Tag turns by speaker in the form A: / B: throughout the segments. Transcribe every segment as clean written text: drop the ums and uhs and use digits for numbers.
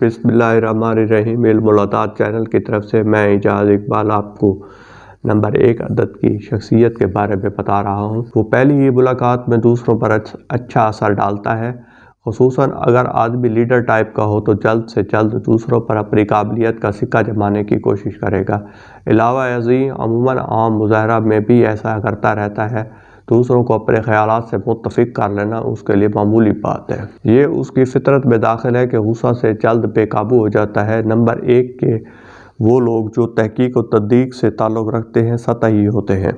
A: بسم اللہ الرحمن الرحیم۔ علم العطاء چینل کی طرف سے میں اعجاز اقبال آپ کو نمبر 1 عدد کی شخصیت کے بارے میں بتا رہا ہوں۔ وہ پہلی ہی ملاقات میں دوسروں پر اچھا اثر ڈالتا ہے، خصوصاً اگر آدمی لیڈر ٹائپ کا ہو تو جلد سے جلد دوسروں پر اپنی قابلیت کا سکہ جمانے کی کوشش کرے گا۔ علاوہ ازیں عموماً عام مظاہرہ میں بھی ایسا کرتا رہتا ہے۔ دوسروں کو اپنے خیالات سے متفق کر لینا اس کے لیے معمولی بات ہے۔ یہ اس کی فطرت میں داخل ہے کہ غصہ سے جلد بے قابو ہو جاتا ہے۔ نمبر 1 کے وہ لوگ جو تحقیق و تدقیق سے تعلق رکھتے ہیں سطحی ہوتے ہیں،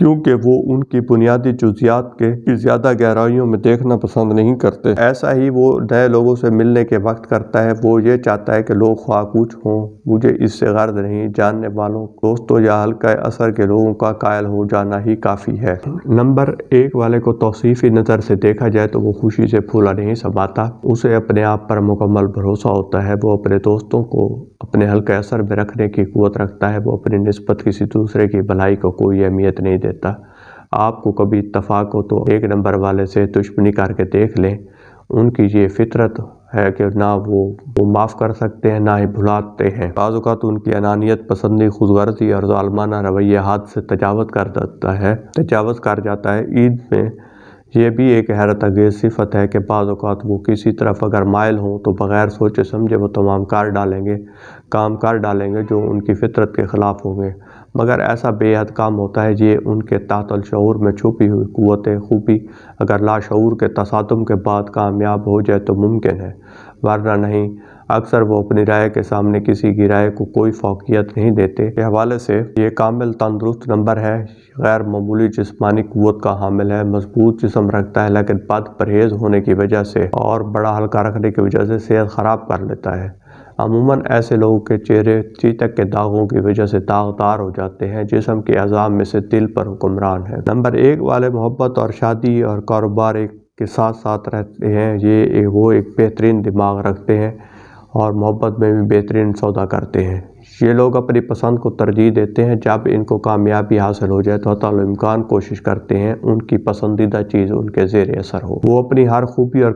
A: کیونکہ وہ ان کی بنیادی جزیات کی زیادہ گہرائیوں میں دیکھنا پسند نہیں کرتے۔ ایسا ہی وہ نئے لوگوں سے ملنے کے وقت کرتا ہے۔ وہ یہ چاہتا ہے کہ لوگ خواہ کچھ ہوں، مجھے اس سے غرض نہیں، جاننے والوں، دوستوں یا حلقہ اثر کے لوگوں کا قائل ہو جانا ہی کافی ہے۔ نمبر 1 والے کو توصیفی نظر سے دیکھا جائے تو وہ خوشی سے پھولا نہیں سماتا۔ اسے اپنے آپ پر مکمل بھروسہ ہوتا ہے۔ وہ اپنے دوستوں کو اپنے حلقہ اثر میں رکھنے کی قوت رکھتا ہے۔ وہ اپنی نسبت کسی دوسرے کی بھلائی کو کوئی اہمیت نہیں دیتا۔ آپ کو کبھی اتفاق ہو تو 1 نمبر والے سے دشمنی کر کے دیکھ لیں۔ ان کی یہ فطرت ہے کہ نہ وہ معاف کر سکتے ہیں، نہ ہی بھلاتے ہیں۔ بعض اوقات ان کی انانیت پسندی، خود غرضی اور ظالمانہ رویہ حد سے تجاوز کر جاتا ہے۔ عید میں یہ بھی ایک حیرت انگیز صفت ہے کہ بعض اوقات وہ کسی طرف اگر مائل ہوں تو بغیر سوچے سمجھے وہ تمام کام کر ڈالیں گے جو ان کی فطرت کے خلاف ہوں گے، مگر ایسا بے حد کام ہوتا ہے۔ یہ ان کے تحت الشعور میں چھپی ہوئی قوت خوبی اگر لاشعور کے تصادم کے بعد کامیاب ہو جائے تو ممکن ہے، ورنہ نہیں۔ اکثر وہ اپنی رائے کے سامنے کسی کی رائے کو کوئی فوقیت نہیں دیتے۔ اس حوالے سے یہ کامل تندرست نمبر ہے، غیر معمولی جسمانی قوت کا حامل ہے، مضبوط جسم رکھتا ہے، لیکن بد پرہیز ہونے کی وجہ سے اور بڑا ہلکا رکھنے کی وجہ سے صحت خراب کر لیتا ہے۔ عموماً ایسے لوگوں کے چہرے چیتک کے داغوں کی وجہ سے داغدار ہو جاتے ہیں۔ جسم کے اعضاء میں سے دل پر حکمران ہے۔ نمبر 1 والے محبت اور شادی اور کاروبار کے ساتھ ساتھ رہتے ہیں۔ وہ ایک بہترین دماغ رکھتے ہیں اور محبت میں بھی بہترین سودا کرتے ہیں۔ یہ لوگ اپنی پسند کو ترجیح دیتے ہیں۔ جب ان کو کامیابی حاصل ہو جائے تو حتی الامکان کوشش کرتے ہیں ان کی پسندیدہ چیز ان کے زیر اثر ہو۔ وہ اپنی ہر خوبی اور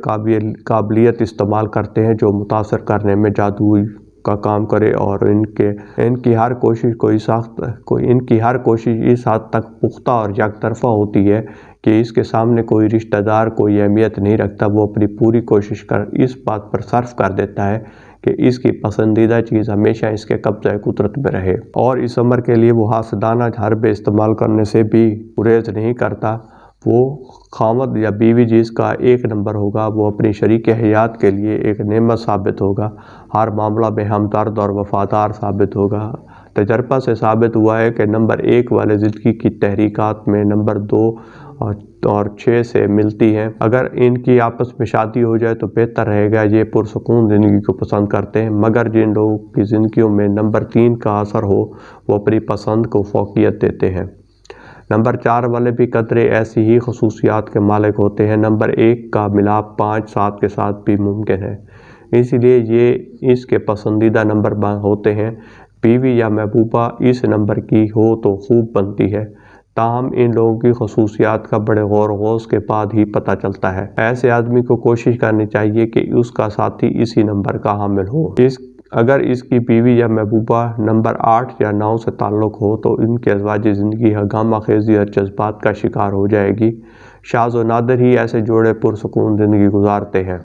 A: قابلیت استعمال کرتے ہیں جو متاثر کرنے میں جادوئی کا کام کرے، اور ان کی ہر کوشش اس حد تک پختہ اور یک طرفہ ہوتی ہے کہ اس کے سامنے کوئی رشتہ دار کوئی اہمیت نہیں رکھتا۔ وہ اپنی پوری کوشش اس بات پر صرف کر دیتا ہے کہ اس کی پسندیدہ چیز ہمیشہ اس کے قبضہ قدرت میں رہے، اور اس امر کے لیے وہ حاسدانہ حربے استعمال کرنے سے بھی گریز نہیں کرتا۔ وہ خاوند یا بیوی جس کا 1 نمبر ہوگا وہ اپنی شریک حیات کے لیے ایک نعمت ثابت ہوگا، ہر معاملہ میں ہمدرد اور وفادار ثابت ہوگا۔ تجربہ سے ثابت ہوا ہے کہ نمبر 1 والے زندگی کی تحریکات میں نمبر 2 اور 6 سے ملتی ہیں۔ اگر ان کی آپس میں شادی ہو جائے تو بہتر رہے گا۔ یہ پرسکون زندگی کو پسند کرتے ہیں، مگر جن لوگوں کی زندگیوں میں نمبر 3 کا اثر ہو وہ اپنی پسند کو فوقیت دیتے ہیں۔ نمبر 4 والے بھی قدرے ایسی ہی خصوصیات کے مالک ہوتے ہیں۔ نمبر 1 کا ملاپ 5 7 کے ساتھ بھی ممکن ہے، اس لیے یہ اس کے پسندیدہ نمبر ہوتے ہیں۔ بیوی یا محبوبہ اس نمبر کی ہو تو خوب بنتی ہے، تاہم ان لوگوں کی خصوصیات کا بڑے غور و خوض کے بعد ہی پتہ چلتا ہے۔ ایسے آدمی کو کوشش کرنی چاہیے کہ اس کا ساتھی اسی نمبر کا حامل ہو۔ اگر اس کی بیوی یا محبوبہ نمبر 8 یا 9 سے تعلق ہو تو ان کی ازواجی زندگی ہنگامہ خیزی اور جذبات کا شکار ہو جائے گی۔ شاذ و نادر ہی ایسے جوڑے پرسکون زندگی گزارتے ہیں۔